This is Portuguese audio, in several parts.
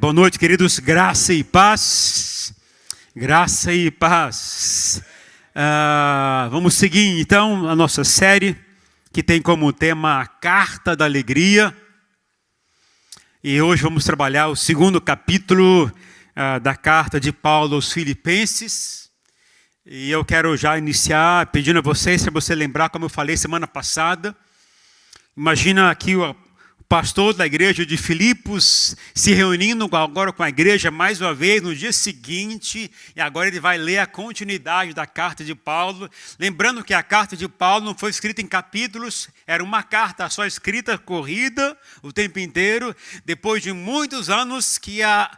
Boa noite, queridos. Graça e paz. Graça e paz. Vamos seguir, então, a nossa série, que tem como tema a Carta da Alegria. E hoje vamos trabalhar o segundo capítulo da Carta de Paulo aos Filipenses. E eu quero já iniciar pedindo a vocês, para você lembrar, como eu falei semana passada. Imagina aqui o pastor da igreja de Filipos se reunindo agora com a igreja mais uma vez no dia seguinte, e agora ele vai ler a continuidade da carta de Paulo. Lembrando que a carta de Paulo não foi escrita em capítulos, era uma carta só escrita, corrida o tempo inteiro, depois de muitos anos que a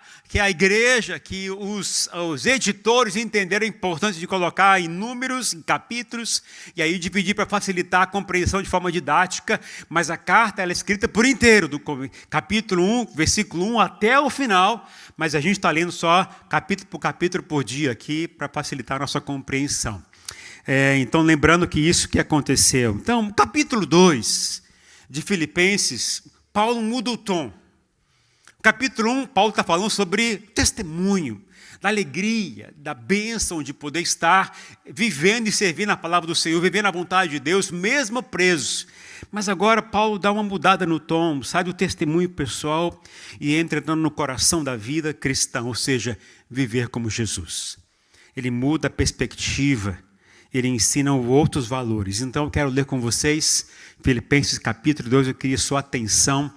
igreja, que os editores entenderam a importância de colocar em números, em capítulos, e aí dividir para facilitar a compreensão de forma didática, mas a carta ela é escrita por inteiro, do capítulo 1, versículo 1 até o final, mas a gente está lendo só capítulo por dia aqui, para facilitar a nossa compreensão. Então, lembrando que isso que aconteceu. Então, capítulo 2 de Filipenses, Paulo muda o tom. Capítulo 1, Paulo está falando sobre testemunho, da alegria, da bênção de poder estar vivendo e servindo a palavra do Senhor, vivendo a vontade de Deus, mesmo preso. Mas agora Paulo dá uma mudada no tom, sai do testemunho pessoal e entra entrando no coração da vida cristã, ou seja, viver como Jesus. Ele muda a perspectiva, ele ensina outros valores. Então eu quero ler com vocês Filipenses capítulo 2, eu queria sua atenção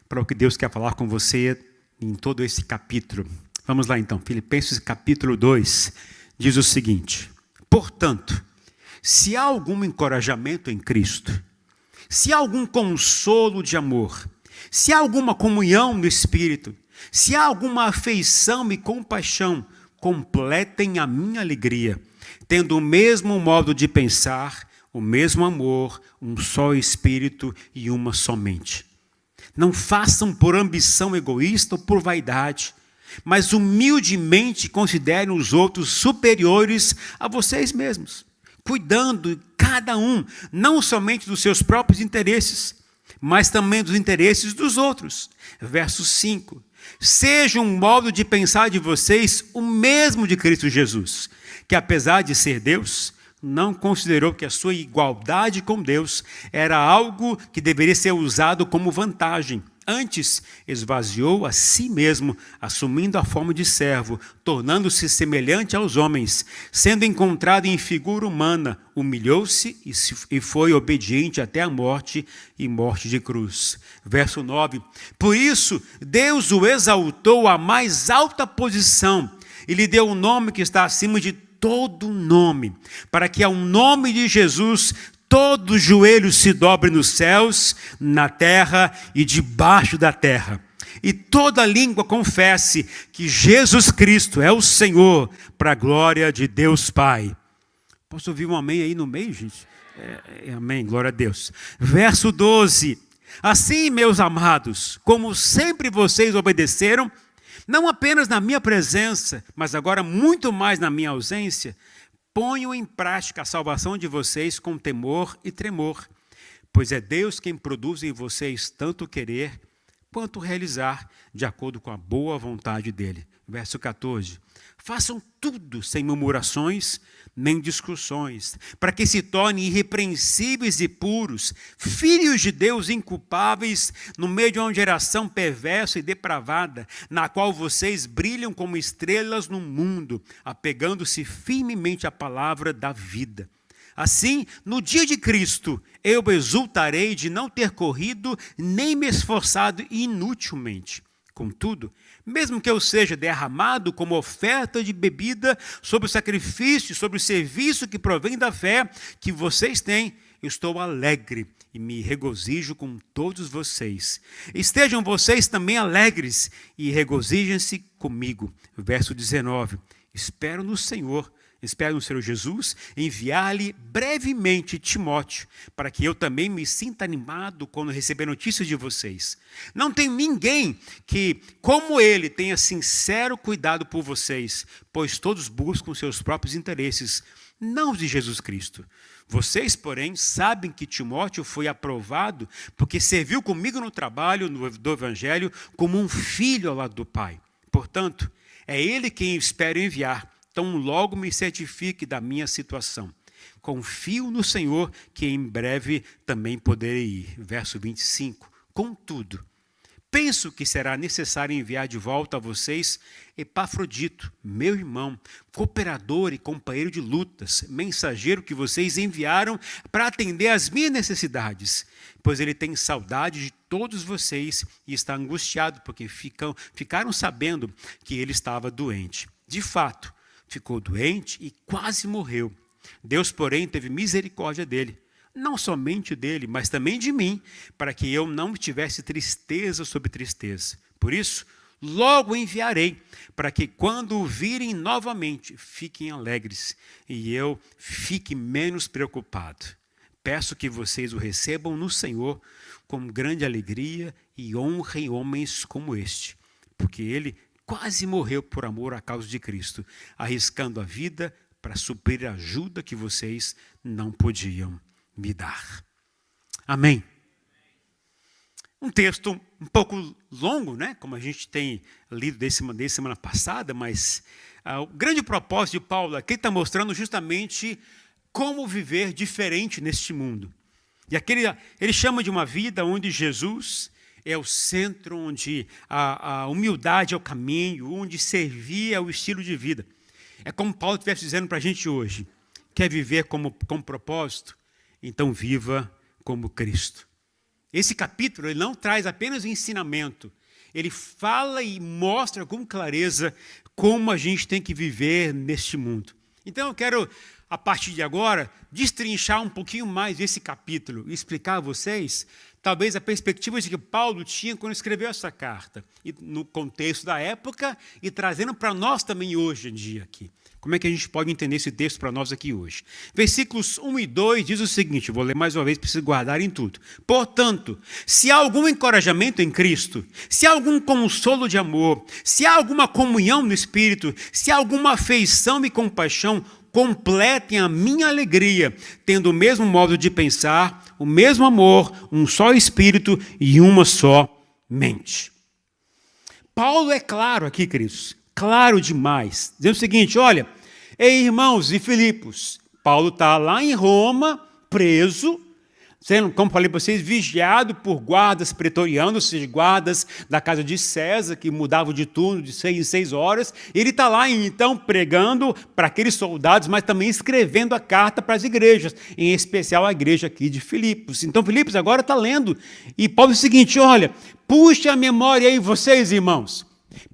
para o que Deus quer falar com você em todo esse capítulo. Vamos lá então, Filipenses capítulo 2, diz o seguinte: portanto, se há algum encorajamento em Cristo, se há algum consolo de amor, se há alguma comunhão no Espírito, se há alguma afeição e compaixão, completem a minha alegria, tendo o mesmo modo de pensar, o mesmo amor, um só Espírito e uma só mente. Não façam por ambição egoísta ou por vaidade, mas humildemente considerem os outros superiores a vocês mesmos, cuidando cada um não somente dos seus próprios interesses, mas também dos interesses dos outros. Verso 5. Seja um modo de pensar de vocês o mesmo de Cristo Jesus, que apesar de ser Deus, não considerou que a sua igualdade com Deus era algo que deveria ser usado como vantagem. Antes, esvaziou a si mesmo, assumindo a forma de servo, tornando-se semelhante aos homens. Sendo encontrado em figura humana, humilhou-se e foi obediente até a morte e morte de cruz. Verso 9. Por isso, Deus o exaltou à mais alta posição e lhe deu um nome que está acima de todo nome, para que ao nome de Jesus todo joelho se dobre nos céus, na terra e debaixo da terra, e toda língua confesse que Jesus Cristo é o Senhor, para a glória de Deus Pai. Posso ouvir um amém aí no meio, gente? Amém, glória a Deus. Verso 12. Assim, meus amados, como sempre vocês obedeceram, não apenas na minha presença, mas agora muito mais na minha ausência, ponham em prática a salvação de vocês com temor e tremor, pois é Deus quem produz em vocês tanto querer quanto realizar, de acordo com a boa vontade dele. Verso 14. Façam tudo sem murmurações nem discussões, para que se tornem irrepreensíveis e puros, filhos de Deus inculpáveis, no meio de uma geração perversa e depravada, na qual vocês brilham como estrelas no mundo, apegando-se firmemente à palavra da vida. Assim, no dia de Cristo, eu exultarei de não ter corrido nem me esforçado inutilmente. Contudo, mesmo que eu seja derramado como oferta de bebida sobre o sacrifício, sobre o serviço que provém da fé que vocês têm, eu estou alegre e me regozijo com todos vocês. Estejam vocês também alegres e regozijem-se comigo. Verso 19. Espero no Senhor Jesus, enviar-lhe brevemente Timóteo, para que eu também me sinta animado quando receber notícias de vocês. Não tem ninguém que, como ele, tenha sincero cuidado por vocês, pois todos buscam seus próprios interesses, não os de Jesus Cristo. Vocês, porém, sabem que Timóteo foi aprovado porque serviu comigo no trabalho do Evangelho como um filho ao lado do Pai. Portanto, é ele quem espero enviar, tão logo me certifique da minha situação. Confio no Senhor que em breve também poderei ir. Verso 25. Contudo, penso que será necessário enviar de volta a vocês Epafrodito, meu irmão, cooperador e companheiro de lutas, mensageiro que vocês enviaram para atender às minhas necessidades, pois ele tem saudade de todos vocês e está angustiado porque ficaram sabendo que ele estava doente. De fato, ficou doente e quase morreu. Deus, porém, teve misericórdia dele. Não somente dele, mas também de mim, para que eu não tivesse tristeza sobre tristeza. Por isso, logo enviarei, para que quando o virem novamente, fiquem alegres, e eu fique menos preocupado. Peço que vocês o recebam no Senhor com grande alegria e honrem homens como este, porque ele quase morreu por amor à causa de Cristo, arriscando a vida para suprir a ajuda que vocês não podiam me dar. Amém. Um texto um pouco longo, né? Como a gente tem lido desde semana passada, mas o grande propósito de Paulo aqui está mostrando justamente como viver diferente neste mundo. E ele chama de uma vida onde Jesus é o centro, onde a humildade é o caminho, onde servir é o estilo de vida. É como Paulo estivesse dizendo para a gente hoje: quer viver com propósito? Então viva como Cristo. Esse capítulo ele não traz apenas o ensinamento, ele fala e mostra com clareza como a gente tem que viver neste mundo. Então eu quero, a partir de agora, destrinchar um pouquinho mais esse capítulo e explicar a vocês, talvez, a perspectiva de que Paulo tinha quando escreveu essa carta, e no contexto da época e trazendo para nós também hoje em dia aqui. Como é que a gente pode entender esse texto para nós aqui hoje? Versículos 1 e 2 diz o seguinte, vou ler mais uma vez para vocês guardarem tudo. Portanto, se há algum encorajamento em Cristo, se há algum consolo de amor, se há alguma comunhão no Espírito, se há alguma afeição e compaixão, completem a minha alegria, tendo o mesmo modo de pensar, o mesmo amor, um só Espírito e uma só mente. Paulo é claro aqui, queridos, claro demais, dizendo o seguinte, olha, ei irmãos e Filipos, Paulo está lá em Roma, preso, sendo, como falei para vocês, vigiado por guardas pretorianos, ou seja, guardas da casa de César, que mudavam de turno de 6 em 6 horas. Ele está lá, então, pregando para aqueles soldados, mas também escrevendo a carta para as igrejas, em especial a igreja aqui de Filipos. Então, Filipos agora está lendo. E Paulo diz o seguinte, olha, puxa a memória aí vocês, irmãos.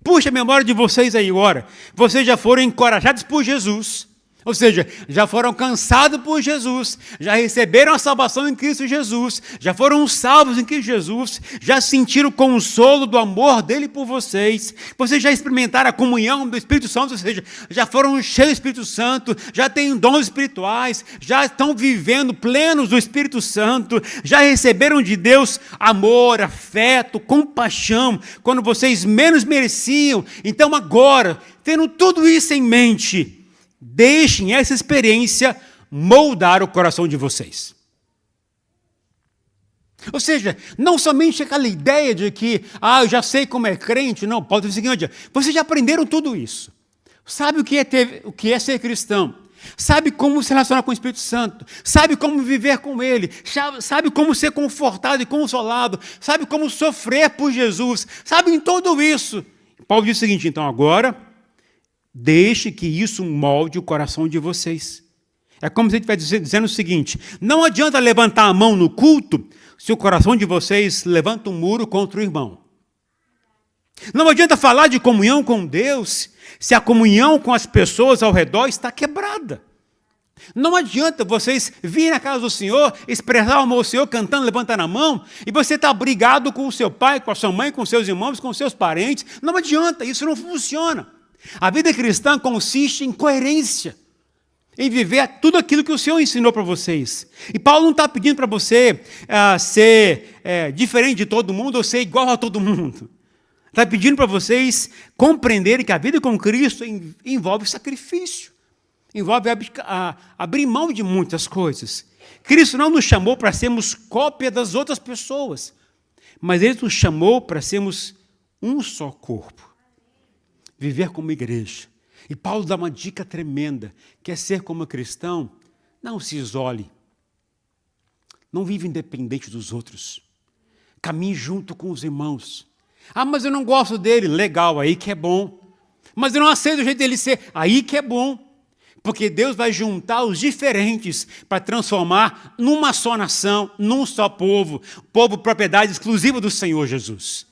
Puxa a memória de vocês aí agora. Vocês já foram encorajados por Jesus. Ou seja, já foram alcançados por Jesus, já receberam a salvação em Cristo Jesus, já foram salvos em Cristo Jesus, já sentiram o consolo do amor dele por vocês, vocês já experimentaram a comunhão do Espírito Santo, ou seja, já foram cheios do Espírito Santo, já têm dons espirituais, já estão vivendo plenos do Espírito Santo, já receberam de Deus amor, afeto, compaixão, quando vocês menos mereciam. Então agora, tendo tudo isso em mente, deixem essa experiência moldar o coração de vocês. Ou seja, não somente aquela ideia de que, eu já sei como é crente, não, Paulo diz o seguinte, vocês já aprenderam tudo isso. Sabe o que é ser cristão? Sabe como se relacionar com o Espírito Santo, sabe como viver com Ele, sabe como ser confortado e consolado, sabe como sofrer por Jesus, sabe em tudo isso. Paulo diz o seguinte, então agora, deixe que isso molde o coração de vocês. É como se ele estivesse dizendo o seguinte, não adianta levantar a mão no culto se o coração de vocês levanta um muro contra o irmão. Não adianta falar de comunhão com Deus se a comunhão com as pessoas ao redor está quebrada. Não adianta vocês virem na casa do Senhor, expressar o amor ao Senhor, cantando, levantando a mão, e você está brigado com o seu pai, com a sua mãe, com seus irmãos, com seus parentes. Não adianta, isso não funciona. A vida cristã consiste em coerência, em viver tudo aquilo que o Senhor ensinou para vocês. E Paulo não está pedindo para você ser diferente de todo mundo ou ser igual a todo mundo. Está pedindo para vocês compreenderem que a vida com Cristo envolve sacrifício, envolve abrir mão de muitas coisas. Cristo não nos chamou para sermos cópia das outras pessoas, mas Ele nos chamou para sermos um só corpo. Viver como igreja. E Paulo dá uma dica tremenda, que é ser como cristão, não se isole. Não vive independente dos outros. Caminhe junto com os irmãos. Ah, mas eu não gosto dele. Legal, aí que é bom. Mas eu não aceito o jeito dele ser. Aí que é bom. Porque Deus vai juntar os diferentes para transformar numa só nação, num só povo. Povo propriedade exclusiva do Senhor Jesus.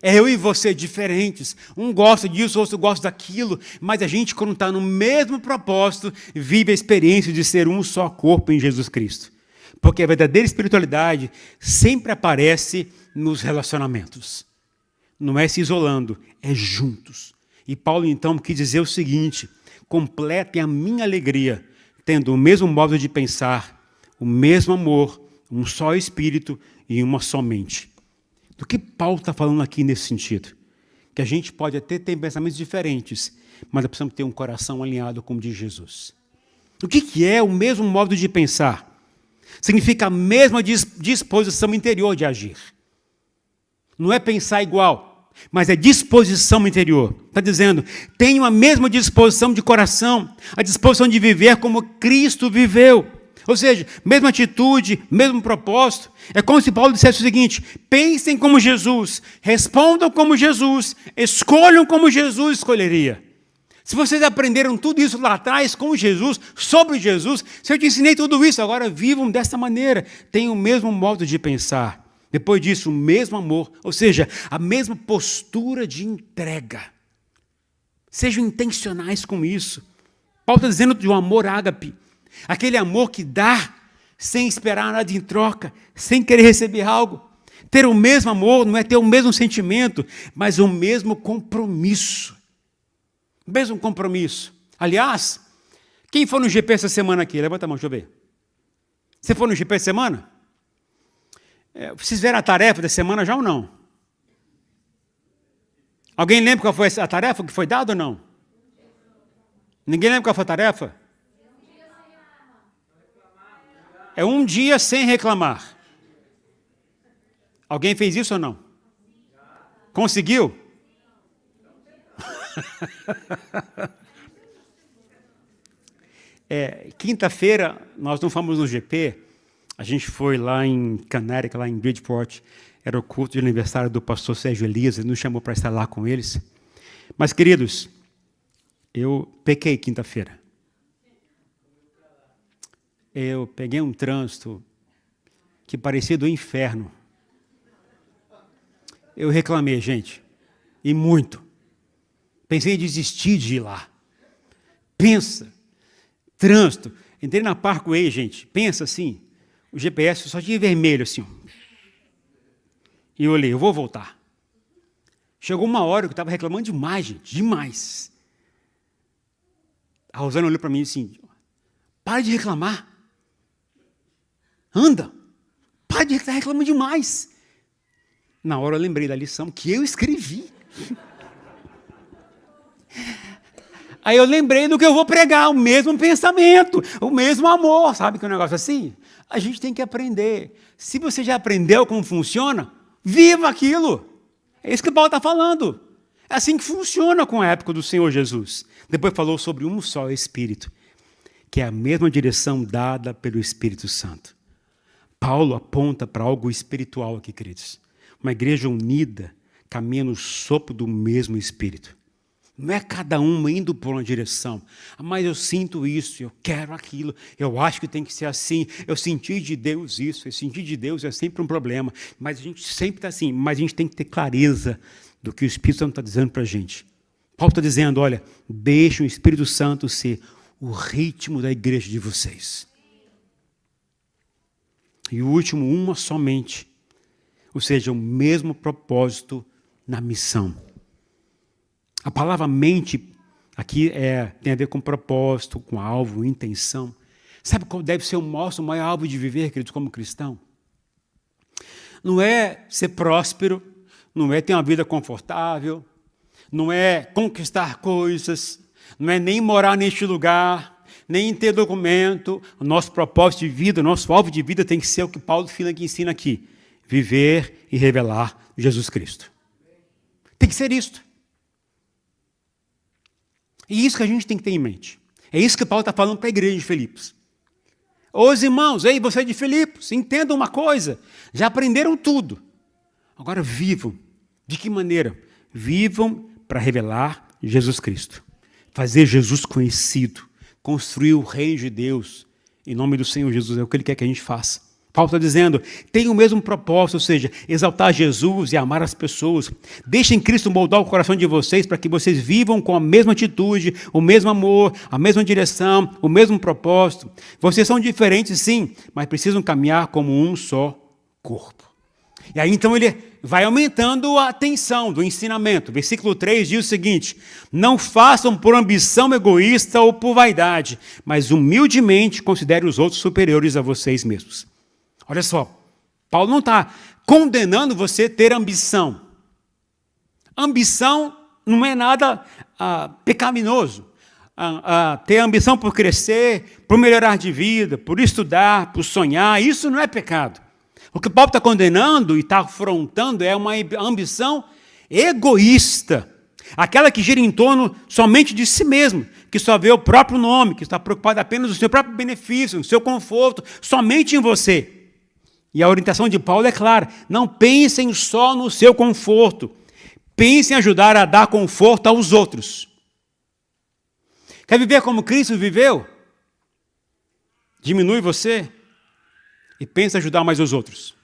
É eu e você diferentes. Um gosta disso, o outro gosta daquilo. Mas a gente, quando está no mesmo propósito, vive a experiência de ser um só corpo em Jesus Cristo. Porque a verdadeira espiritualidade sempre aparece nos relacionamentos. Não é se isolando, é juntos. E Paulo, então, quis dizer o seguinte: completem a minha alegria, tendo o mesmo modo de pensar, o mesmo amor, um só espírito e uma só mente. Do que Paulo está falando aqui nesse sentido? Que a gente pode até ter pensamentos diferentes, mas precisamos ter um coração alinhado com o de Jesus. O que é o mesmo modo de pensar? Significa a mesma disposição interior de agir. Não é pensar igual, mas é disposição interior. Está dizendo, tenho a mesma disposição de coração, a disposição de viver como Cristo viveu. Ou seja, mesma atitude, mesmo propósito. É como se Paulo dissesse o seguinte: pensem como Jesus, respondam como Jesus, escolham como Jesus escolheria. Se vocês aprenderam tudo isso lá atrás com Jesus, sobre Jesus, se eu te ensinei tudo isso, agora vivam dessa maneira. Tenham o mesmo modo de pensar. Depois disso, o mesmo amor, ou seja, a mesma postura de entrega. Sejam intencionais com isso. Paulo está dizendo de um amor ágape. Aquele amor que dá sem esperar nada em troca, sem querer receber algo. Ter o mesmo amor não é ter o mesmo sentimento, mas o mesmo compromisso. Mesmo compromisso. Aliás, quem for no GP essa semana aqui? Levanta a mão, deixa eu ver. Você for no GP essa semana? Vocês viram a tarefa da semana já ou não? Alguém lembra qual foi a tarefa que foi dada ou não? Ninguém lembra qual foi a tarefa? É um dia sem reclamar. Alguém fez isso ou não? Conseguiu? Quinta-feira, nós não fomos no GP, a gente foi lá em Connecticut, lá em Bridgeport, era o culto de aniversário do pastor Sérgio Elias, ele nos chamou para estar lá com eles. Mas, queridos, eu pequei quinta-feira. Eu peguei um trânsito que parecia do inferno. Eu reclamei, gente, e muito. Pensei em desistir de ir lá. Pensa, trânsito. Entrei na Parkway, gente, pensa assim, o GPS só tinha vermelho assim. E eu olhei, eu vou voltar. Chegou uma hora que eu estava reclamando demais, gente, demais. A Rosana olhou para mim assim, para de reclamar. Anda, para de estar reclamando demais. Na hora eu lembrei da lição que eu escrevi. Aí eu lembrei do que eu vou pregar, o mesmo pensamento, o mesmo amor, sabe que é um negócio assim? A gente tem que aprender. Se você já aprendeu como funciona, viva aquilo. É isso que Paulo está falando. É assim que funciona com a época do Senhor Jesus. Depois falou sobre um só Espírito, que é a mesma direção dada pelo Espírito Santo. Paulo aponta para algo espiritual aqui, queridos. Uma igreja unida caminha no sopro do mesmo Espírito. Não é cada uma indo por uma direção. Mas eu sinto isso, eu quero aquilo, eu acho que tem que ser assim, eu senti de Deus isso, eu senti de Deus é sempre um problema. Mas a gente sempre está assim, mas a gente tem que ter clareza do que o Espírito Santo está dizendo para a gente. Paulo está dizendo, olha, deixe o Espírito Santo ser o ritmo da igreja de vocês. E o último, uma somente. Ou seja, o mesmo propósito na missão. A palavra mente aqui tem a ver com propósito, com alvo, intenção. Sabe qual deve ser o nosso maior alvo de viver, queridos, como cristão? Não é ser próspero, não é ter uma vida confortável, não é conquistar coisas, não é nem morar neste lugar, nem em ter documento. O nosso propósito de vida, o nosso alvo de vida tem que ser o que Paulo que ensina aqui. Viver e revelar Jesus Cristo. Tem que ser isto. E isso que a gente tem que ter em mente. É isso que Paulo está falando para a igreja de Filipos. Os irmãos, ei, você de Filipos, entendam uma coisa. Já aprenderam tudo. Agora vivam. De que maneira? Vivam para revelar Jesus Cristo. Fazer Jesus conhecido. Construir o reino de Deus. Em nome do Senhor Jesus, é o que Ele quer que a gente faça. Paulo está dizendo, tem o mesmo propósito, ou seja, exaltar Jesus e amar as pessoas. Deixem Cristo moldar o coração de vocês para que vocês vivam com a mesma atitude, o mesmo amor, a mesma direção, o mesmo propósito. Vocês são diferentes, sim, mas precisam caminhar como um só corpo. E aí então ele vai aumentando a tensão do ensinamento. Versículo 3 diz o seguinte: não façam por ambição egoísta ou por vaidade, mas humildemente considerem os outros superiores a vocês mesmos. Olha só, Paulo não está condenando você a ter ambição. Ambição não é nada pecaminoso. Ter ambição por crescer, por melhorar de vida, por estudar, por sonhar, isso não é pecado. O que Paulo está condenando e está afrontando é uma ambição egoísta. Aquela que gira em torno somente de si mesmo, que só vê o próprio nome, que está preocupado apenas no seu próprio benefício, no seu conforto, somente em você. E a orientação de Paulo é clara, não pensem só no seu conforto, pensem em ajudar a dar conforto aos outros. Quer viver como Cristo viveu? Diminui você e pensa em ajudar mais os outros.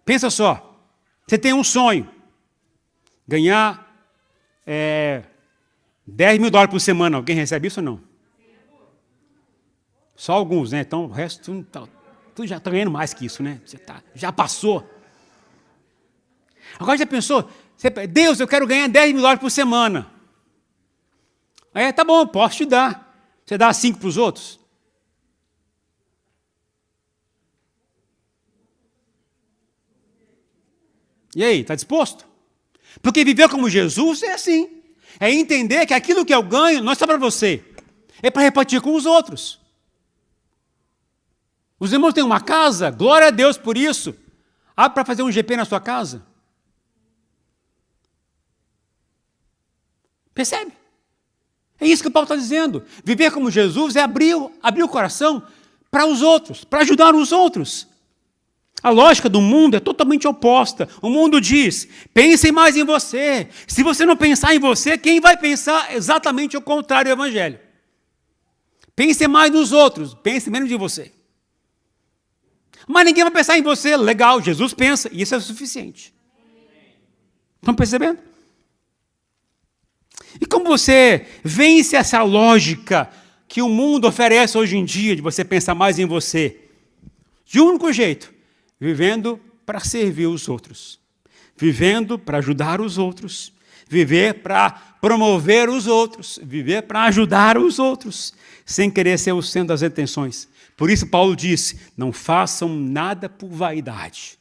Pensa só, você tem um sonho, ganhar $10.000 por semana, alguém recebe isso ou não? Só alguns, né? Então o resto, tu já está ganhando mais que isso, né? Você já passou. Agora já pensou? Deus, eu quero ganhar $10.000 por semana. Tá bom, posso te dar. Você dá 5 para os outros? E aí, está disposto? Porque viver como Jesus é assim. É entender que aquilo que eu ganho não é só para você. É para repartir com os outros. Os irmãos têm uma casa, glória a Deus por isso. Abre para fazer um GP na sua casa. Percebe? É isso que Paulo está dizendo. Viver como Jesus é abrir o coração para os outros, para ajudar os outros. A lógica do mundo é totalmente oposta. O mundo diz, pensem mais em você. Se você não pensar em você, quem vai pensar exatamente o contrário do Evangelho? Pense mais nos outros, pense menos em você. Mas ninguém vai pensar em você. Legal, Jesus pensa, e isso é o suficiente. Estão percebendo? E como você vence essa lógica que o mundo oferece hoje em dia, de você pensar mais em você? De um único jeito, vivendo para servir os outros. Vivendo para ajudar os outros. Viver para promover os outros. Viver para ajudar os outros. Sem querer ser o centro das atenções. Por isso Paulo disse, não façam nada por vaidade.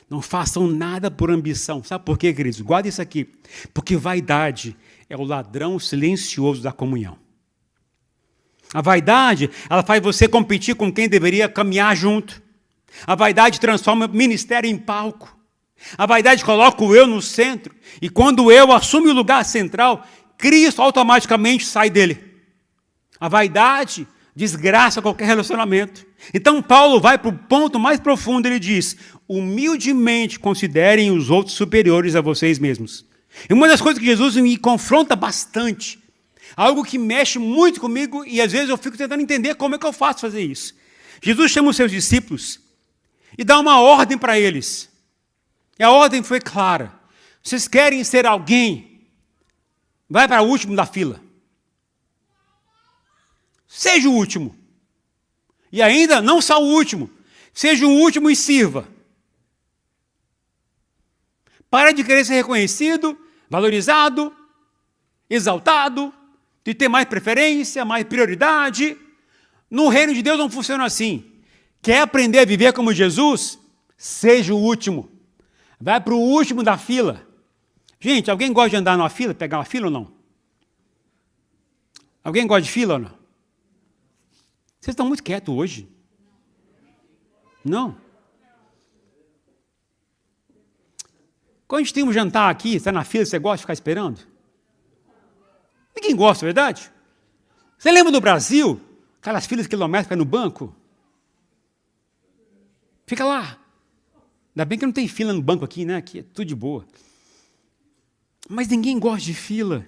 Não façam nada por ambição. Sabe por quê, queridos? Guarda isso aqui. Porque vaidade é o ladrão silencioso da comunhão. A vaidade, ela faz você competir com quem deveria caminhar junto. A vaidade transforma o ministério em palco. A vaidade coloca o eu no centro. E quando o eu assume o lugar central, Cristo automaticamente sai dele. A vaidade desgraça qualquer relacionamento. Então Paulo vai para o ponto mais profundo, ele diz, humildemente considerem os outros superiores a vocês mesmos. E uma das coisas que Jesus me confronta bastante, algo que mexe muito comigo e às vezes eu fico tentando entender como é que eu faço fazer isso. Jesus chama os seus discípulos e dá uma ordem para eles. E a ordem foi clara. Vocês querem ser alguém? Vai para o último da fila. Seja o último. E ainda não só o último. Seja o último e sirva. Para de querer ser reconhecido, valorizado, exaltado, de ter mais preferência, mais prioridade. No reino de Deus não funciona assim. Quer aprender a viver como Jesus? Seja o último. Vai para o último da fila. Gente, alguém gosta de andar numa fila, pegar uma fila ou não? Alguém gosta de fila ou não? Vocês estão muito quietos hoje. Não? Quando a gente tem um jantar aqui, está na fila, você gosta de ficar esperando? Ninguém gosta, verdade? Você lembra do Brasil? Aquelas filas quilométricas no banco? Fica lá. Ainda bem que não tem fila no banco aqui, né? Aqui é tudo de boa. Mas ninguém gosta de fila.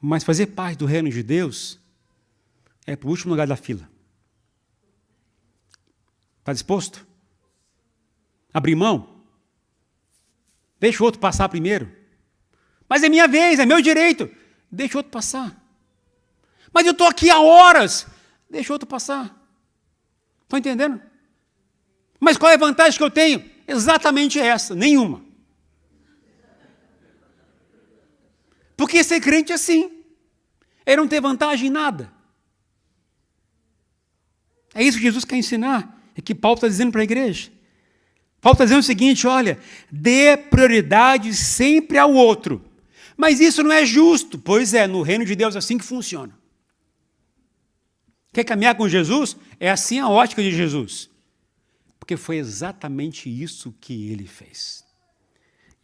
Mas fazer parte do reino de Deus é para o último lugar da fila. Está disposto? Abrir mão? Deixa o outro passar primeiro. Mas é minha vez, é meu direito. Deixa o outro passar. Mas eu estou aqui há horas. Deixa o outro passar. Estão entendendo? Mas qual é a vantagem que eu tenho? Exatamente essa, nenhuma. Porque ser crente é assim. É não ter vantagem em nada. É isso que Jesus quer ensinar. É que Paulo está dizendo para a igreja. Paulo está dizendo o seguinte, olha, dê prioridade sempre ao outro. Mas isso não é justo. Pois é, no reino de Deus é assim que funciona. Quer caminhar com Jesus? É assim a ótica de Jesus. Porque foi exatamente isso que ele fez.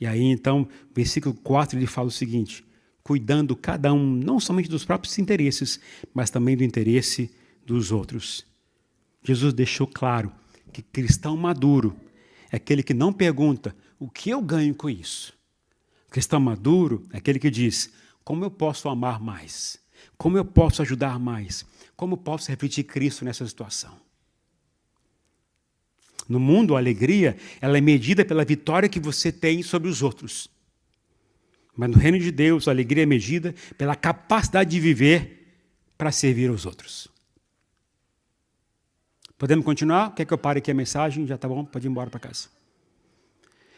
E aí, então, versículo 4, ele fala o seguinte, cuidando cada um, não somente dos próprios interesses, mas também do interesse dos outros. Jesus deixou claro que cristão maduro é aquele que não pergunta, o que eu ganho com isso? Cristão maduro é aquele que diz, como eu posso amar mais? Como eu posso ajudar mais? Como eu posso refletir Cristo nessa situação? No mundo, a alegria ela é medida pela vitória que você tem sobre os outros. Mas no reino de Deus, a alegria é medida pela capacidade de viver para servir aos outros. Podemos continuar? Quer que eu pare aqui a mensagem? Já está bom? Pode ir embora para casa.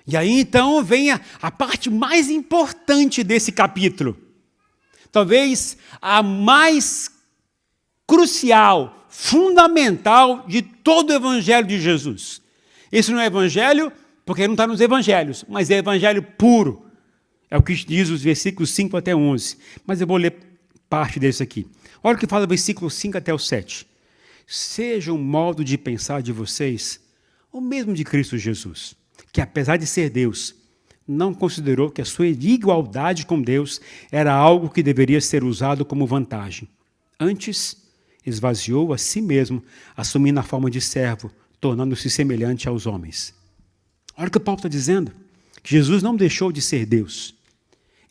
E aí, então, vem a parte mais importante desse capítulo. Talvez a mais crucial, fundamental de todo o evangelho de Jesus. Esse não é evangelho porque não está nos evangelhos, mas é evangelho puro. É o que diz os versículos 5 até 11. Mas eu vou ler parte desse aqui. Olha o que fala o versículo 5 até o 7. Seja o modo de pensar de vocês o mesmo de Cristo Jesus, que apesar de ser Deus, não considerou que a sua igualdade com Deus era algo que deveria ser usado como vantagem. Antes, esvaziou a si mesmo, assumindo a forma de servo, tornando-se semelhante aos homens. Olha o que o Paulo está dizendo. Que Jesus não deixou de ser Deus.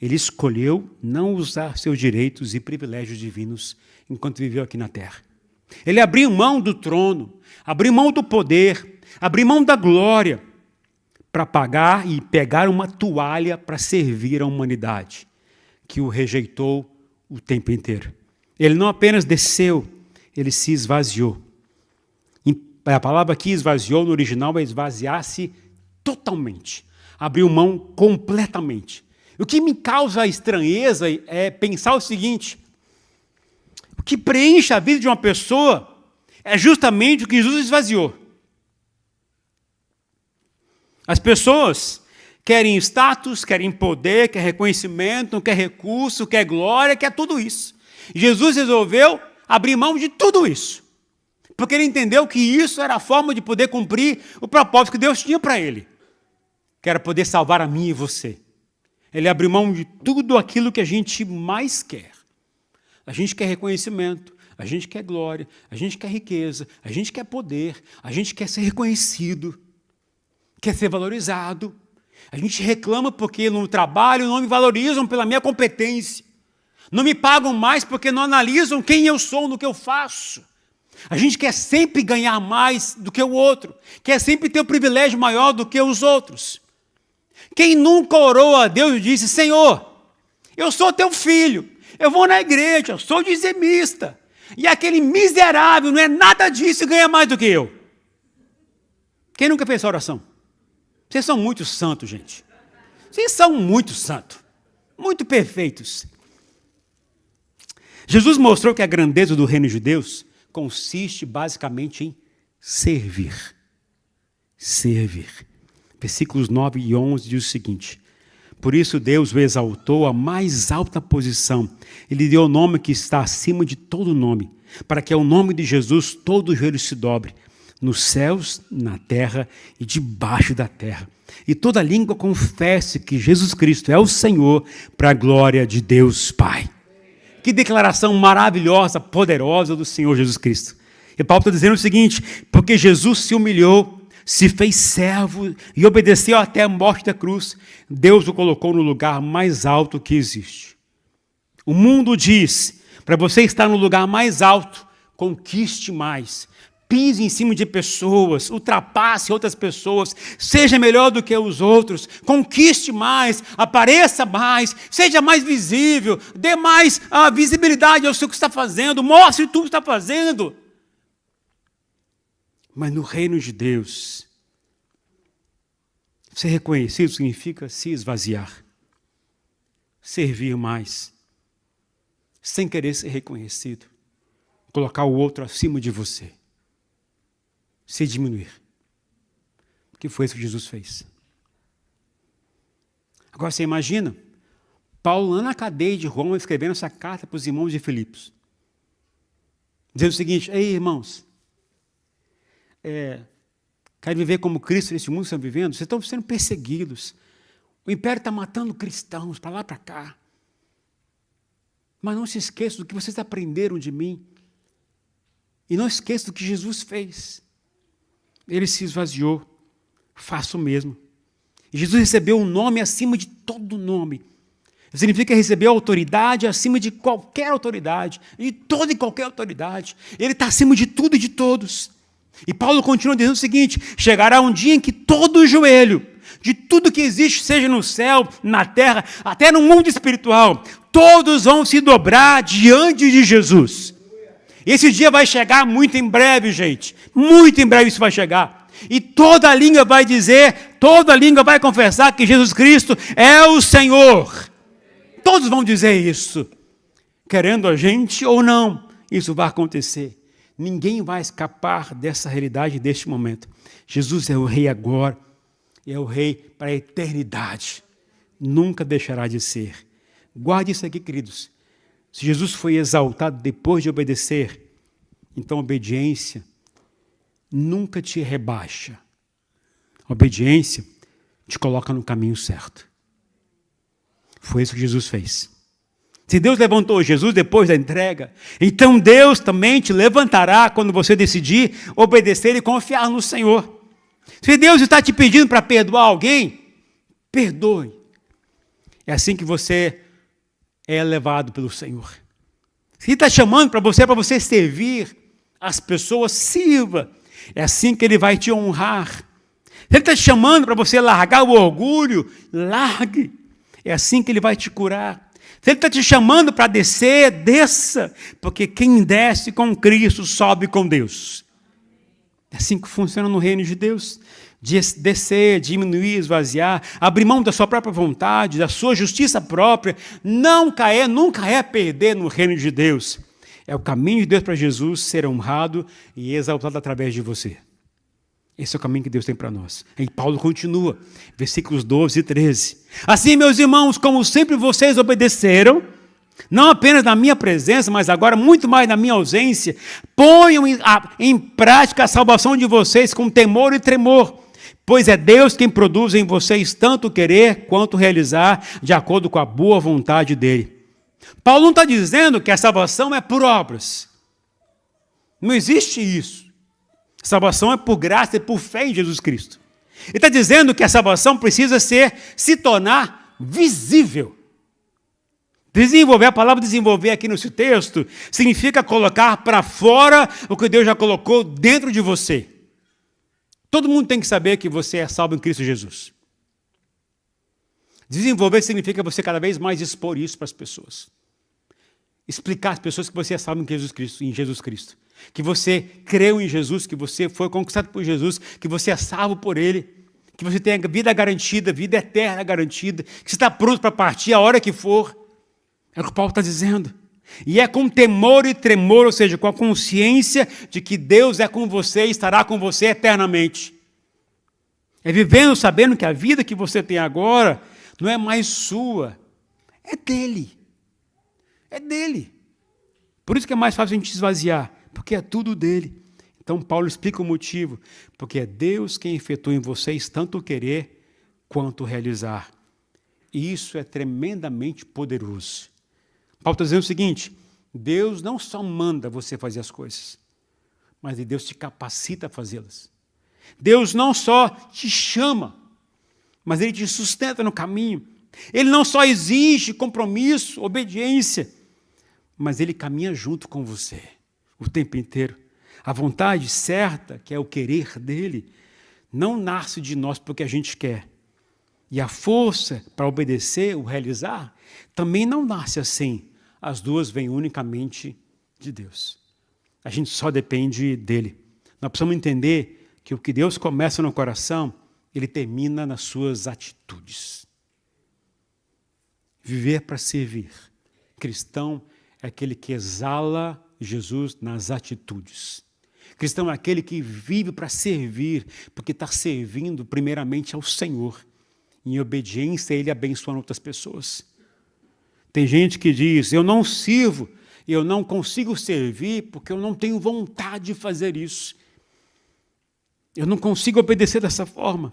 Ele escolheu não usar seus direitos e privilégios divinos enquanto viveu aqui na terra. Ele abriu mão do trono, abriu mão do poder, abriu mão da glória para pagar e pegar uma toalha para servir a humanidade, que o rejeitou o tempo inteiro. Ele não apenas desceu, ele se esvaziou. A palavra aqui, esvaziou, no original é esvaziar-se totalmente. Abriu mão completamente. O que me causa estranheza é pensar o seguinte, o que preenche a vida de uma pessoa é justamente o que Jesus esvaziou. As pessoas querem status, querem poder, querem reconhecimento, querem recurso, querem glória, querem tudo isso. Jesus resolveu abrir mão de tudo isso. Porque ele entendeu que isso era a forma de poder cumprir o propósito que Deus tinha para ele. Que era poder salvar a mim e você. Ele abriu mão de tudo aquilo que a gente mais quer. A gente quer reconhecimento, a gente quer glória, a gente quer riqueza, a gente quer poder, a gente quer ser reconhecido, quer ser valorizado. A gente reclama porque no trabalho não me valorizam pela minha competência. Não me pagam mais porque não analisam quem eu sou no que eu faço. A gente quer sempre ganhar mais do que o outro. Quer sempre ter um privilégio maior do que os outros. Quem nunca orou a Deus e disse, Senhor, eu sou teu filho, eu vou na igreja, eu sou dizimista. E aquele miserável não é nada disso e ganha mais do que eu. Quem nunca fez essa oração? Vocês são muito santos, gente. Vocês são muito santos. Muito perfeitos. Jesus mostrou que a grandeza do reino de Deus consiste basicamente em servir. Servir. Versículos 9 e 11 diz o seguinte, Por isso Deus o exaltou à mais alta posição. Ele deu o nome que está acima de todo nome, para que ao nome de Jesus todo joelho se dobre, nos céus, na terra e debaixo da terra. E toda língua confesse que Jesus Cristo é o Senhor, para a glória de Deus Pai. Que declaração maravilhosa, poderosa do Senhor Jesus Cristo. E Paulo está dizendo o seguinte: porque Jesus se humilhou, se fez servo e obedeceu até a morte da cruz, Deus o colocou no lugar mais alto que existe. O mundo diz, para você estar no lugar mais alto, conquiste mais, pise em cima de pessoas, ultrapasse outras pessoas, seja melhor do que os outros, conquiste mais, apareça mais, seja mais visível, dê mais visibilidade ao seu que está fazendo, mostre tudo que está fazendo. Mas no reino de Deus, ser reconhecido significa se esvaziar, servir mais, sem querer ser reconhecido, colocar o outro acima de você, se diminuir. Que foi isso que Jesus fez. Agora você imagina, Paulo lá na cadeia de Roma escrevendo essa carta para os irmãos de Filipos, dizendo o seguinte: ei, irmãos, querem viver como Cristo nesse mundo que estão vivendo? Vocês estão sendo perseguidos. O império está matando cristãos para lá, para cá. Mas não se esqueçam do que vocês aprenderam de mim. E não esqueçam do que Jesus fez. Ele se esvaziou. Faça o mesmo. E Jesus recebeu um nome acima de todo nome. Significa receber autoridade acima de qualquer autoridade. De toda e qualquer autoridade. Ele está acima de tudo e de todos. E Paulo continua dizendo o seguinte: chegará um dia em que todo joelho, de tudo que existe, seja no céu, na terra, até no mundo espiritual, todos vão se dobrar diante de Jesus. Esse dia vai chegar muito em breve, gente. Muito em breve isso vai chegar. E toda língua vai dizer, toda língua vai confessar que Jesus Cristo é o Senhor. Todos vão dizer isso. Querendo a gente ou não, isso vai acontecer. Ninguém vai escapar dessa realidade, deste momento. Jesus é o Rei agora, é o Rei para a eternidade. Nunca deixará de ser. Guarde isso aqui, queridos. Se Jesus foi exaltado depois de obedecer, então a obediência nunca te rebaixa. A obediência te coloca no caminho certo. Foi isso que Jesus fez. Se Deus levantou Jesus depois da entrega, então Deus também te levantará quando você decidir obedecer e confiar no Senhor. Se Deus está te pedindo para perdoar alguém, perdoe. É assim que você é levado pelo Senhor. Se Ele está chamando para você servir as pessoas, sirva. É assim que Ele vai te honrar. Se Ele está te chamando para você largar o orgulho, largue. É assim que Ele vai te curar. Se Ele está te chamando para descer, desça, porque quem desce com Cristo sobe com Deus. É assim que funciona no reino de Deus. Descer, diminuir, esvaziar, abrir mão da sua própria vontade, da sua justiça própria, nunca é perder no reino de Deus. É o caminho de Deus para Jesus ser honrado e exaltado através de você. Esse é o caminho que Deus tem para nós. E Paulo continua, versículos 12 e 13. Assim, meus irmãos, como sempre vocês obedeceram, não apenas na minha presença, mas agora muito mais na minha ausência, ponham em prática a salvação de vocês com temor e tremor, pois é Deus quem produz em vocês tanto querer quanto realizar, de acordo com a boa vontade dele. Paulo não está dizendo que a salvação é por obras. Não existe isso. Salvação é por graça e por fé em Jesus Cristo. Ele está dizendo que a salvação precisa se tornar visível. Desenvolver, a palavra desenvolver aqui nesse texto, significa colocar para fora o que Deus já colocou dentro de você. Todo mundo tem que saber que você é salvo em Cristo Jesus. Desenvolver significa você cada vez mais expor isso para as pessoas. Explicar às pessoas que você é salvo em Jesus Cristo. Que você creu em Jesus, que você foi conquistado por Jesus, que você é salvo por Ele, que você tem a vida garantida, vida eterna garantida, que você está pronto para partir a hora que for. É o que Paulo está dizendo. E é com temor e tremor, ou seja, com a consciência de que Deus é com você e estará com você eternamente. É vivendo, sabendo que a vida que você tem agora não é mais sua, é dele. É dele. Por isso que é mais fácil a gente esvaziar, porque é tudo dele. Então Paulo explica o motivo, porque é Deus quem efetua em vocês tanto o querer quanto o realizar. E isso é tremendamente poderoso. Paulo está dizendo o seguinte, Deus não só manda você fazer as coisas, mas Deus te capacita a fazê-las. Deus não só te chama, mas Ele te sustenta no caminho. Ele não só exige compromisso, obediência, mas Ele caminha junto com você o tempo inteiro. A vontade certa, que é o querer dEle, não nasce de nós porque a gente quer. E a força para obedecer, o realizar, também não nasce assim. As duas vêm unicamente de Deus. A gente só depende dEle. Nós precisamos entender que o que Deus começa no coração, Ele termina nas suas atitudes. Viver para servir. Cristão é aquele que exala Jesus nas atitudes. Cristão é aquele que vive para servir, porque está servindo primeiramente ao Senhor. Em obediência, Ele abençoando outras pessoas. Tem gente que diz, eu não sirvo, eu não consigo servir porque eu não tenho vontade de fazer isso. Eu não consigo obedecer dessa forma.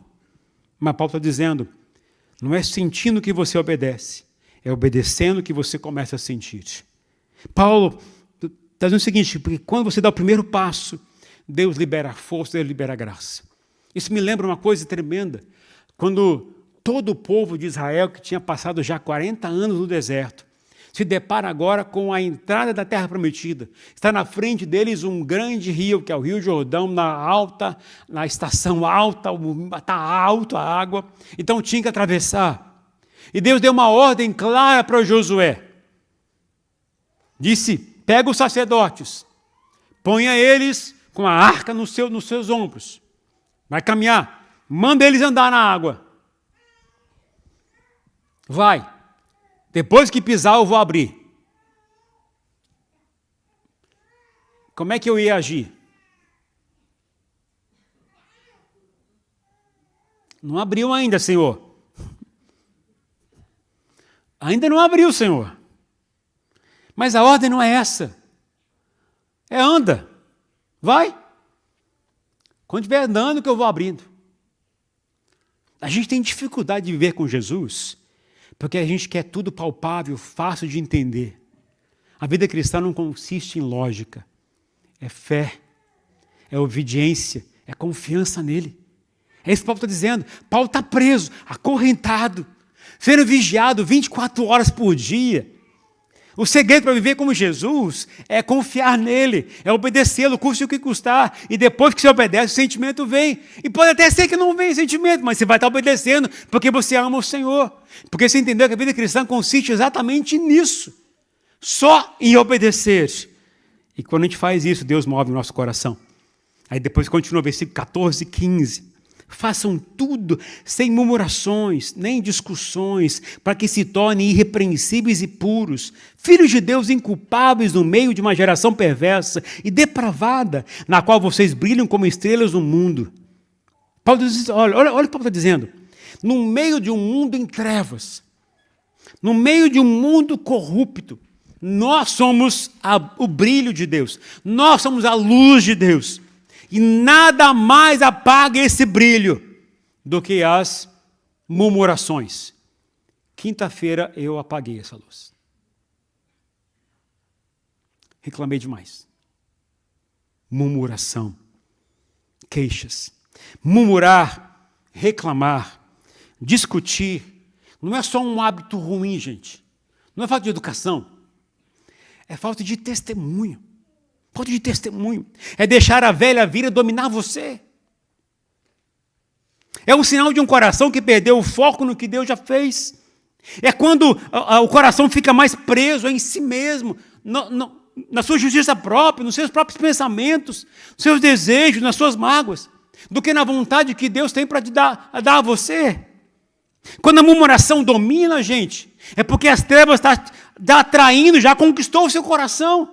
Mas Paulo está dizendo, não é sentindo que você obedece, é obedecendo que você começa a sentir. Paulo está dizendo o seguinte, porque quando você dá o primeiro passo, Deus libera a força, Deus libera a graça. Isso me lembra uma coisa tremenda, quando todo o povo de Israel, que tinha passado já 40 anos no deserto, se depara agora com a entrada da terra prometida. Está na frente deles um grande rio, que é o Rio Jordão, na estação alta, está alto a água, então tinha que atravessar. E Deus deu uma ordem clara para Josué. Disse, pega os sacerdotes, ponha eles com a arca nos seus ombros, vai caminhar, manda eles andar na água. Vai. Depois que pisar, eu vou abrir. Como é que eu ia agir? Não abriu ainda, Senhor. Ainda não abriu, Senhor. Mas a ordem não é essa. É anda. Vai. Quando estiver andando, que eu vou abrindo. A gente tem dificuldade de viver com Jesus, porque a gente quer tudo palpável, fácil de entender. A vida cristã não consiste em lógica. É fé, é obediência, é confiança nele. É isso que Paulo está dizendo. Paulo está preso, acorrentado, sendo vigiado 24 horas por dia. O segredo para viver como Jesus é confiar nele, é obedecê-lo, custe o que custar. E depois que você obedece, o sentimento vem. E pode até ser que não venha sentimento, mas você vai estar obedecendo porque você ama o Senhor. Porque você entendeu que a vida cristã consiste exatamente nisso. Só em obedecer. E quando a gente faz isso, Deus move o nosso coração. Aí depois continua o versículo 14 e 15. Façam tudo sem murmurações, nem discussões, para que se tornem irrepreensíveis e puros, filhos de Deus inculpáveis no meio de uma geração perversa e depravada, na qual vocês brilham como estrelas no mundo. Paulo diz, olha o que Paulo está dizendo. No meio de um mundo em trevas, no meio de um mundo corrupto, nós somos o brilho de Deus, nós somos a luz de Deus. E nada mais apaga esse brilho do que as murmurações. Quinta-feira eu apaguei essa luz. Reclamei demais. Murmuração, queixas. Murmurar, reclamar, discutir, não é só um hábito ruim, gente. Não é falta de educação. É falta de testemunho. Falta de testemunho. É deixar a velha vida dominar você. É um sinal de um coração que perdeu o foco no que Deus já fez. É quando o coração fica mais preso em si mesmo, na sua justiça própria, nos seus próprios pensamentos, nos seus desejos, nas suas mágoas, do que na vontade que Deus tem para dar a você. Quando a murmuração domina a gente, é porque as trevas estão atraindo, já conquistou o seu coração.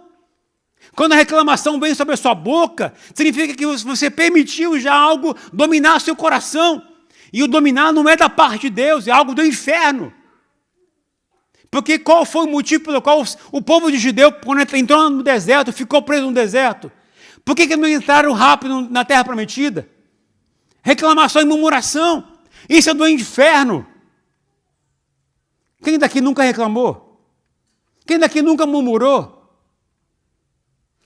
Quando a reclamação vem sobre a sua boca, significa que você permitiu já algo dominar seu coração. E o dominar não é da parte de Deus, é algo do inferno. Porque qual foi o motivo pelo qual o povo de Judeu, quando entrou no deserto, ficou preso no deserto? Por que não entraram rápido na terra prometida? Reclamação e murmuração. Isso é do inferno. Quem daqui nunca reclamou? Quem daqui nunca murmurou?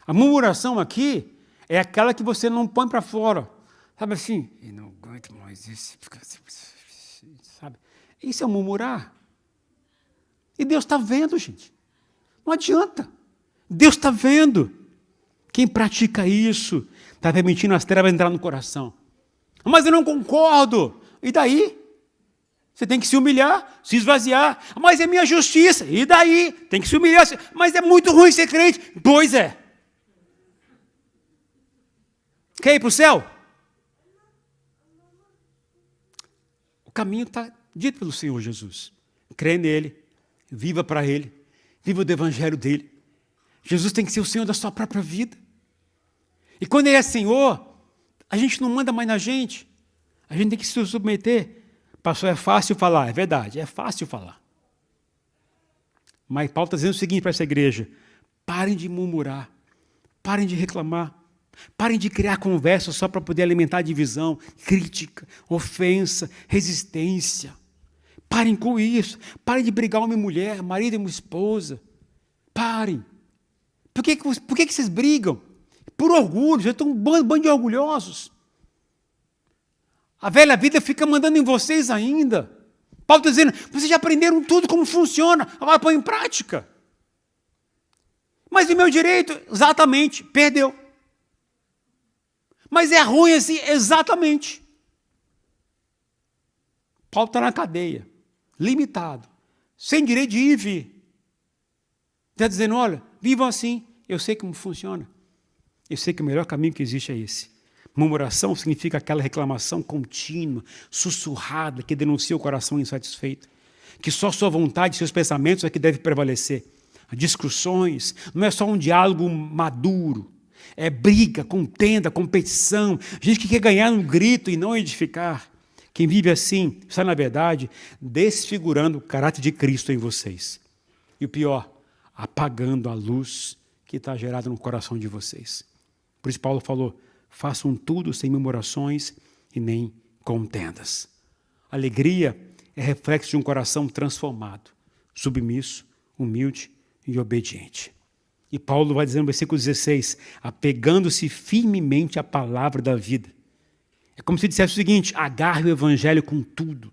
A murmuração aqui é aquela que você não põe para fora. Sabe assim? Eu não aguento mais isso. Sabe? Isso é murmurar. E Deus está vendo, gente. Não adianta. Deus está vendo. Quem pratica isso está permitindo as trevas entrar no coração. Mas eu não concordo. E daí? Você tem que se humilhar, se esvaziar. Mas é minha justiça. E daí? Tem que se humilhar. Mas é muito ruim ser crente. Pois é. Quer ir para o céu? O caminho está dito pelo Senhor Jesus. Crê nele. Viva para Ele, viva do evangelho dEle. Jesus tem que ser o Senhor da sua própria vida. E quando Ele é Senhor, a gente não manda mais na gente. A gente tem que se submeter. Pastor, é fácil falar, é verdade, é fácil falar. Mas Paulo está dizendo o seguinte para essa igreja: parem de murmurar, parem de reclamar, parem de criar conversa só para poder alimentar divisão, crítica, ofensa, resistência. Parem com isso. Parem de brigar homem e mulher, marido e uma esposa. Parem. Por que vocês brigam? Por orgulho. Vocês estão um bando de orgulhosos. A velha vida fica mandando em vocês ainda. Paulo está dizendo, vocês já aprenderam tudo como funciona. Agora põe em prática. Mas o meu direito, exatamente, perdeu. Mas é ruim assim, exatamente. Paulo está na cadeia. Limitado, sem direito de ir e vir. Está dizendo, olha, vivam assim, eu sei como funciona. Eu sei que o melhor caminho que existe é esse. Murmuração significa aquela reclamação contínua, sussurrada, que denuncia o coração insatisfeito. Que só sua vontade e seus pensamentos é que deve prevalecer. Discussões, não é só um diálogo maduro. É briga, contenda, competição. Gente que quer ganhar no grito e não edificar. Quem vive assim está, na verdade, desfigurando o caráter de Cristo em vocês. E o pior, apagando a luz que está gerada no coração de vocês. Por isso Paulo falou, façam tudo sem murmurações e nem contendas. Alegria é reflexo de um coração transformado, submisso, humilde e obediente. E Paulo vai dizer no versículo 16, apegando-se firmemente à palavra da vida. É como se dissesse o seguinte, agarre o evangelho com tudo.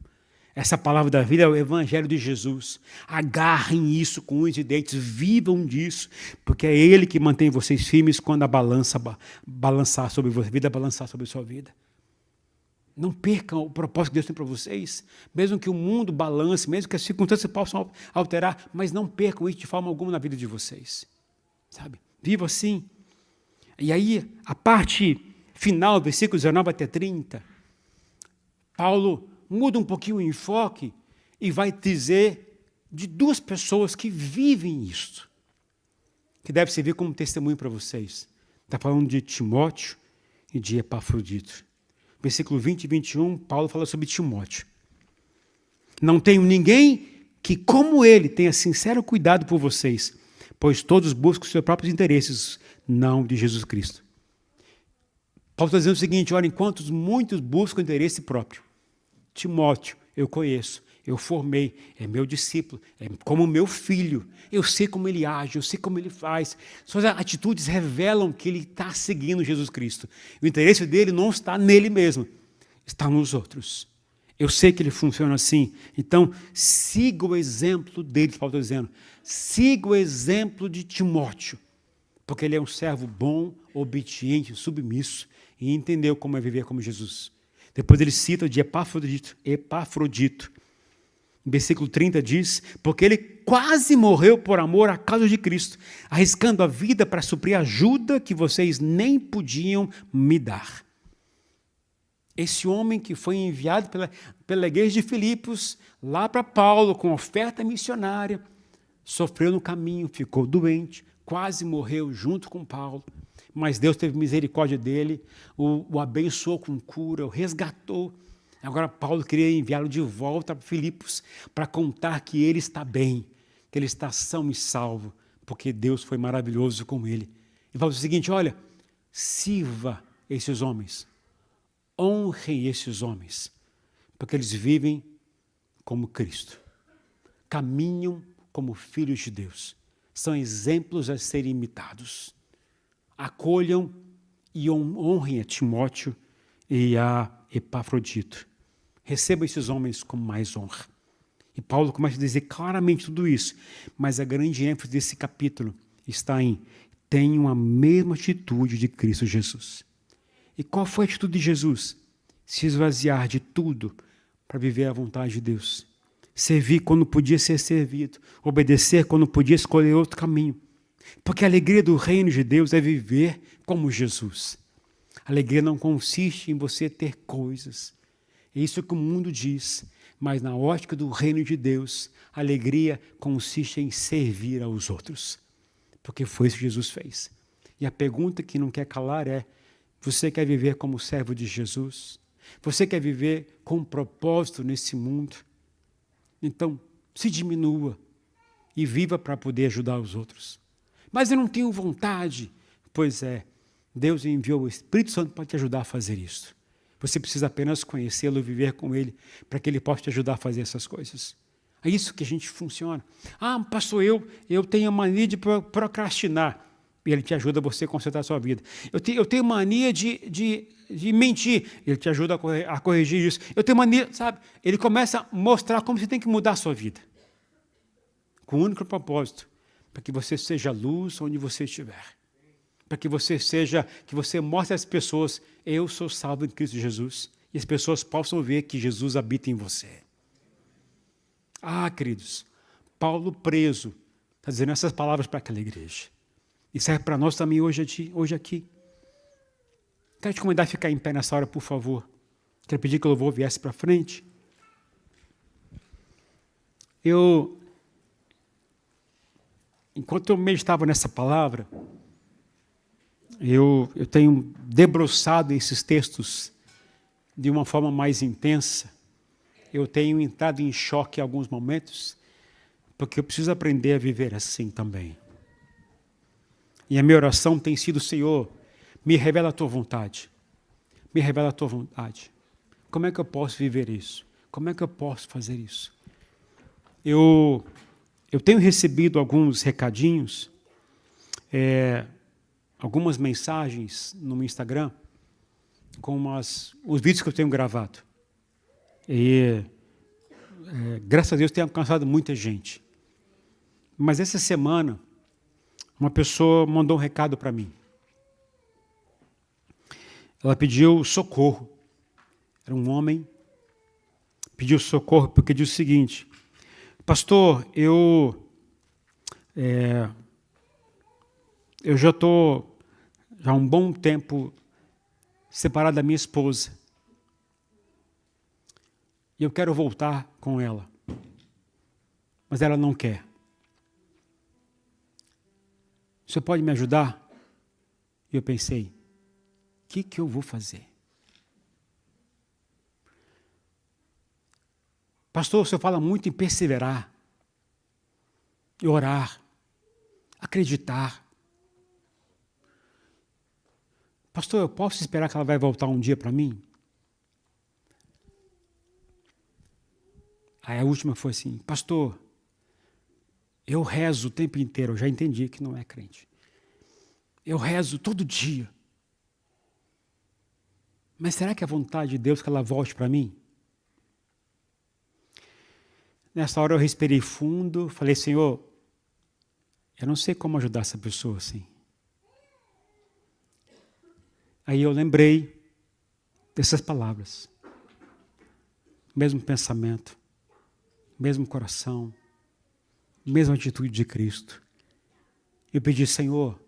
Essa palavra da vida é o evangelho de Jesus. Agarrem isso com unhas e dentes, vivam disso, porque é Ele que mantém vocês firmes quando a balança balançar sobre a vida, balançar sobre a sua vida. Não percam o propósito que Deus tem para vocês, mesmo que o mundo balance, mesmo que as circunstâncias possam alterar, mas não percam isso de forma alguma na vida de vocês. Sabe? Vivam assim. E aí, a parte final, versículos 19 até 30, Paulo muda um pouquinho o enfoque e vai dizer de duas pessoas que vivem isso, que deve servir como testemunho para vocês. Está falando de Timóteo e de Epafrodito. Versículo 20 e 21, Paulo fala sobre Timóteo. Não tenho ninguém que, como ele, tenha sincero cuidado por vocês, pois todos buscam seus próprios interesses, não de Jesus Cristo. Paulo está dizendo o seguinte, olha, enquanto muitos buscam interesse próprio, Timóteo, eu conheço, eu formei, é meu discípulo, é como meu filho, eu sei como ele age, eu sei como ele faz. Suas atitudes revelam que ele está seguindo Jesus Cristo. O interesse dele não está nele mesmo, está nos outros. Eu sei que ele funciona assim, então siga o exemplo dele, Paulo está dizendo, siga o exemplo de Timóteo, porque ele é um servo bom, obediente, submisso, e entendeu como é viver como Jesus. Depois ele cita de Epafrodito. Em versículo 30 diz, porque ele quase morreu por amor à causa de Cristo, arriscando a vida para suprir a ajuda que vocês nem podiam me dar. Esse homem que foi enviado pela igreja de Filipos, lá para Paulo, com oferta missionária, sofreu no caminho, ficou doente, quase morreu junto com Paulo, mas Deus teve misericórdia dele, o abençoou com cura, o resgatou. Agora Paulo queria enviá-lo de volta para Filipos para contar que ele está bem, que ele está são e salvo, porque Deus foi maravilhoso com ele. E Paulo diz o seguinte, olha, sirva esses homens, honrem esses homens, porque eles vivem como Cristo, caminham como filhos de Deus, são exemplos a serem imitados. Acolham e honrem a Timóteo e a Epafrodito. Receba esses homens com mais honra. E Paulo começa a dizer claramente tudo isso, mas a grande ênfase desse capítulo está em tenham a mesma atitude de Cristo Jesus. E qual foi a atitude de Jesus? Se esvaziar de tudo para viver a vontade de Deus. Servir quando podia ser servido, obedecer quando podia escolher outro caminho. Porque a alegria do reino de Deus é viver como Jesus. A alegria não consiste em você ter coisas. É isso que o mundo diz. Mas na ótica do reino de Deus, a alegria consiste em servir aos outros. Porque foi isso que Jesus fez. E a pergunta que não quer calar é, você quer viver como servo de Jesus? Você quer viver com um propósito nesse mundo? Então, se diminua e viva para poder ajudar os outros. Mas eu não tenho vontade. Pois é, Deus enviou o Espírito Santo para te ajudar a fazer isso. Você precisa apenas conhecê-lo e viver com ele para que ele possa te ajudar a fazer essas coisas. É isso que a gente funciona. Ah, pastor, eu tenho a mania de procrastinar. E ele te ajuda a você consertar a sua vida. Eu tenho mania de mentir. Ele te ajuda a corrigir isso. Eu tenho mania, sabe? Ele começa a mostrar como você tem que mudar a sua vida. Com o único propósito, para que você seja luz onde você estiver. Para que você mostre às pessoas, eu sou salvo em Cristo Jesus. E as pessoas possam ver que Jesus habita em você. Ah, queridos, Paulo preso, está dizendo essas palavras para aquela igreja. E serve para nós também hoje aqui. Quero te convidar a ficar em pé nessa hora, por favor. Quero pedir que o louvor viesse para frente. Enquanto eu meditava nessa palavra, eu tenho debruçado esses textos de uma forma mais intensa. Eu tenho entrado em choque em alguns momentos, porque eu preciso aprender a viver assim também. E a minha oração tem sido, Senhor, me revela a Tua vontade. Me revela a Tua vontade. Como é que eu posso viver isso? Como é que eu posso fazer isso? Eu tenho recebido alguns recadinhos, algumas mensagens no Instagram, com os vídeos que eu tenho gravado. E, graças a Deus, tenho alcançado muita gente. Mas essa semana, uma pessoa mandou um recado para mim. Ela pediu socorro. Era um homem. Pediu socorro porque disse o seguinte: pastor, eu já estou há um bom tempo separado da minha esposa. E eu quero voltar com ela. Mas ela não quer. Você pode me ajudar? E eu pensei, o que eu vou fazer? Pastor, o senhor fala muito em perseverar, e orar, acreditar. Pastor, eu posso esperar que ela vai voltar um dia para mim? Aí a última foi assim, pastor, eu rezo o tempo inteiro, eu já entendi que não é crente. Eu rezo todo dia. Mas será que é a vontade de Deus que ela volte para mim? Nessa hora eu respirei fundo, falei, Senhor, eu não sei como ajudar essa pessoa assim. Aí eu lembrei dessas palavras. Mesmo pensamento, mesmo coração, mesma atitude de Cristo. Eu pedi, Senhor,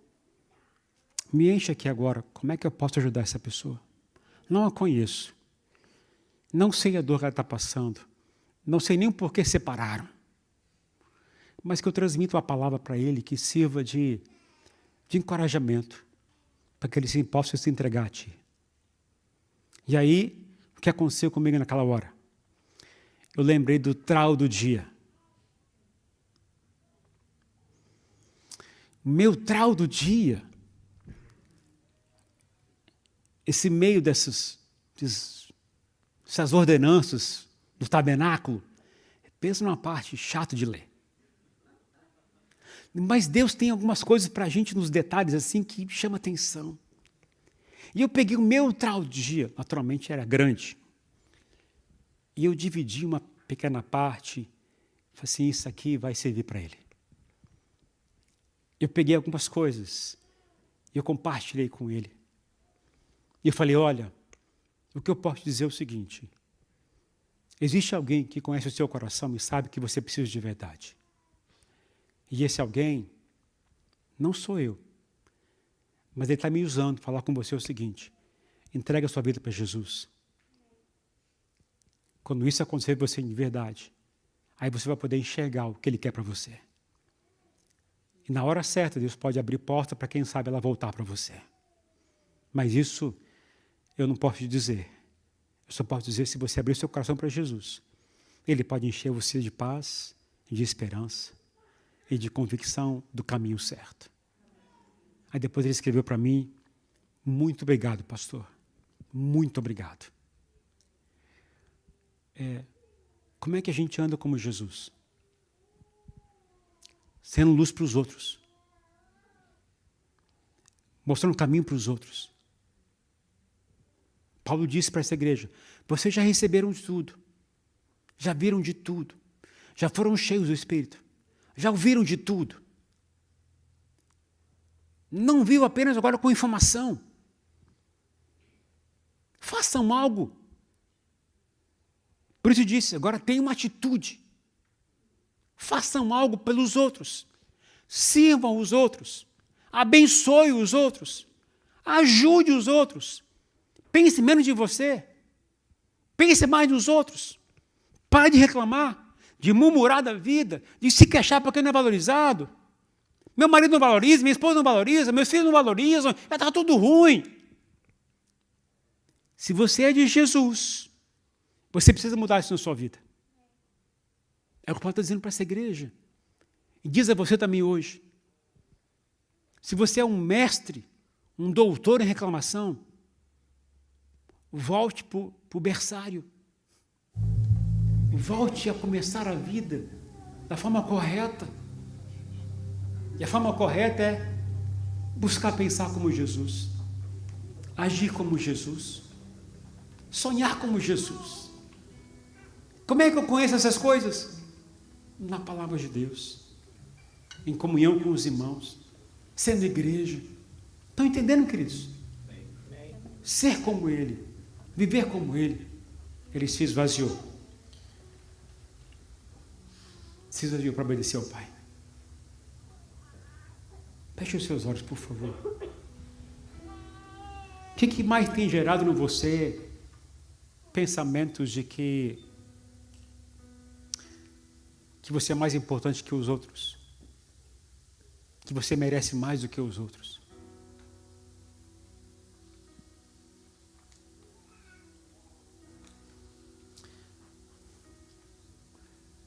me enche aqui agora, como é que eu posso ajudar essa pessoa? Não a conheço, não sei a dor que ela está passando, não sei nem o porquê separaram, mas que eu transmito a palavra para ele que sirva de encorajamento, para que ele possa se entregar a Ti. E aí, O que aconteceu comigo naquela hora? Eu lembrei do trau do dia. Meu trau do dia, esse meio dessas ordenanças do tabernáculo, pensa numa parte chata de ler. Mas Deus tem algumas coisas para a gente nos detalhes assim que chama atenção. E eu peguei o meu trau do dia, naturalmente era grande, e eu dividi uma pequena parte, falei assim, isso aqui vai servir para ele. Eu peguei algumas coisas, e eu compartilhei com ele. E eu falei, olha, o que eu posso dizer é o seguinte, existe alguém que conhece o seu coração e sabe que você precisa de verdade. E esse alguém não sou eu, mas ele está me usando para falar com você o seguinte, entrega a sua vida para Jesus. Quando isso acontecer com você de verdade, aí você vai poder enxergar o que ele quer para você. E na hora certa, Deus pode abrir porta para quem sabe ela voltar para você. Mas isso eu não posso te dizer. Eu só posso dizer se você abrir seu coração para Jesus. Ele pode encher você de paz, de esperança e de convicção do caminho certo. Aí depois ele escreveu para mim, muito obrigado, pastor. Muito obrigado. Como é que a gente anda como Jesus? Sendo luz para os outros. Mostrando caminho para os outros. Paulo disse para essa igreja, vocês já receberam de tudo. Já viram de tudo. Já foram cheios do Espírito. Já ouviram de tudo. Não viu apenas agora com informação. Façam algo. Por isso disse, agora tenham uma atitude. Façam algo pelos outros. Sirvam os outros. Abençoe os outros. Ajude os outros. Pense menos de você. Pense mais nos outros. Pare de reclamar, de murmurar da vida, de se queixar porque não é valorizado. Meu marido não valoriza, minha esposa não valoriza, meus filhos não valorizam, já está tudo ruim. Se você é de Jesus, você precisa mudar isso na sua vida. É o que o Paulo está dizendo para essa igreja. E diz a você também hoje. Se você é um mestre, um doutor em reclamação, volte para o berçário. Volte a começar a vida da forma correta. E a forma correta é buscar pensar como Jesus, agir como Jesus, sonhar como Jesus. Como é que eu conheço essas coisas? Na palavra de Deus, em comunhão com os irmãos, sendo igreja. Estão entendendo, queridos? Ser como Ele, viver como Ele. Ele se esvaziou. Se esvaziou para obedecer ao Pai. Feche os seus olhos, por favor. O que mais tem gerado em você pensamentos de que você é mais importante que os outros? Que você merece mais do que os outros?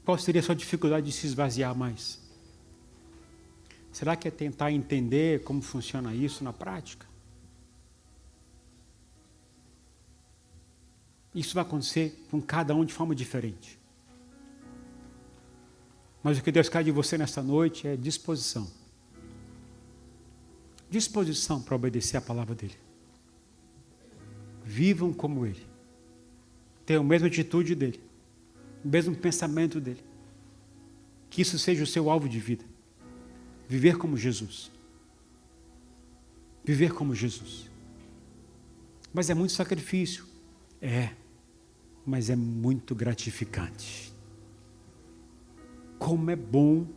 Qual seria a sua dificuldade de se esvaziar mais? Será que é tentar entender como funciona isso na prática? Isso vai acontecer com cada um de forma diferente. Mas o que Deus quer de você nesta noite é disposição. Disposição para obedecer a palavra dEle. Vivam como Ele. Tenham a mesma atitude dEle. O mesmo pensamento dEle. Que isso seja o seu alvo de vida. Viver como Jesus. Viver como Jesus. Mas é muito sacrifício. Mas é muito gratificante. Como é bom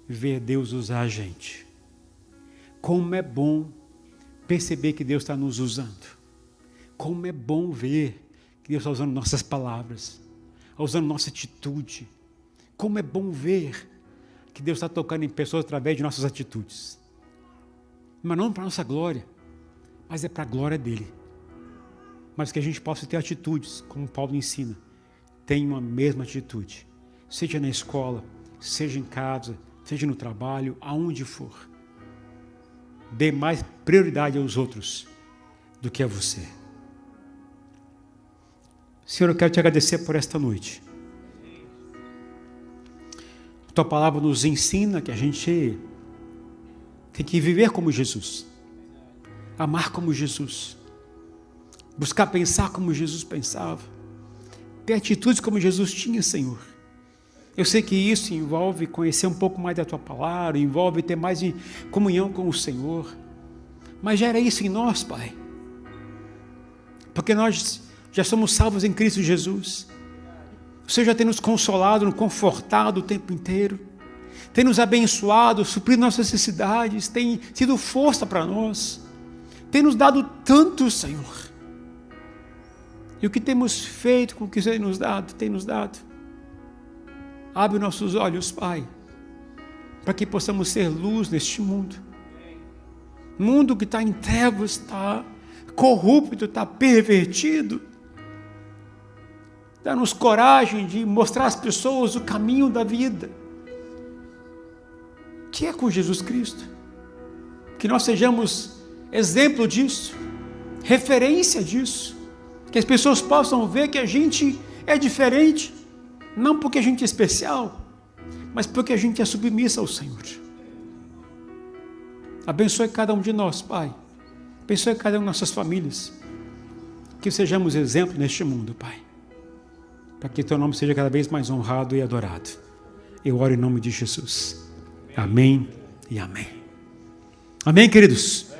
ver Deus usar a gente. Como é bom perceber que Deus está nos usando. Como é bom ver que Deus está usando nossas palavras, usando nossa atitude. Como é bom ver que Deus está tocando em pessoas através de nossas atitudes. Mas não para a nossa glória, mas é para a glória dEle. mas que a gente possa ter atitudes, como Paulo ensina. Tenha a mesma atitude, seja na escola, seja em casa, seja no trabalho, aonde for. Dê mais prioridade aos outros do que a você. Senhor, eu quero te agradecer por esta noite. Tua palavra nos ensina que a gente tem que viver como Jesus, amar como Jesus, buscar pensar como Jesus pensava, ter atitudes como Jesus tinha, Senhor. Eu sei que isso envolve conhecer um pouco mais da Tua palavra, envolve ter mais de comunhão com o Senhor, mas gera isso em nós, Pai, porque nós já somos salvos em Cristo Jesus. O Senhor já tem nos consolado, nos confortado o tempo inteiro, tem nos abençoado, suprido nossas necessidades, tem sido força para nós, tem nos dado tanto, Senhor. E o que temos feito com o que o Senhor tem nos dado? Abre nossos olhos, Pai, para que possamos ser luz neste mundo. Mundo que está em trevas, está corrupto, está pervertido. Dá-nos coragem de mostrar às pessoas o caminho da vida, que é com Jesus Cristo. Que nós sejamos exemplo disso, referência disso, que as pessoas possam ver que a gente é diferente, não porque a gente é especial, mas porque a gente é submissa ao Senhor. Abençoe cada um de nós, Pai. Abençoe cada uma de nossas famílias. Que sejamos exemplo neste mundo, Pai, para que Teu nome seja cada vez mais honrado e adorado. Eu oro em nome de Jesus. Amém e amém. Amém, queridos?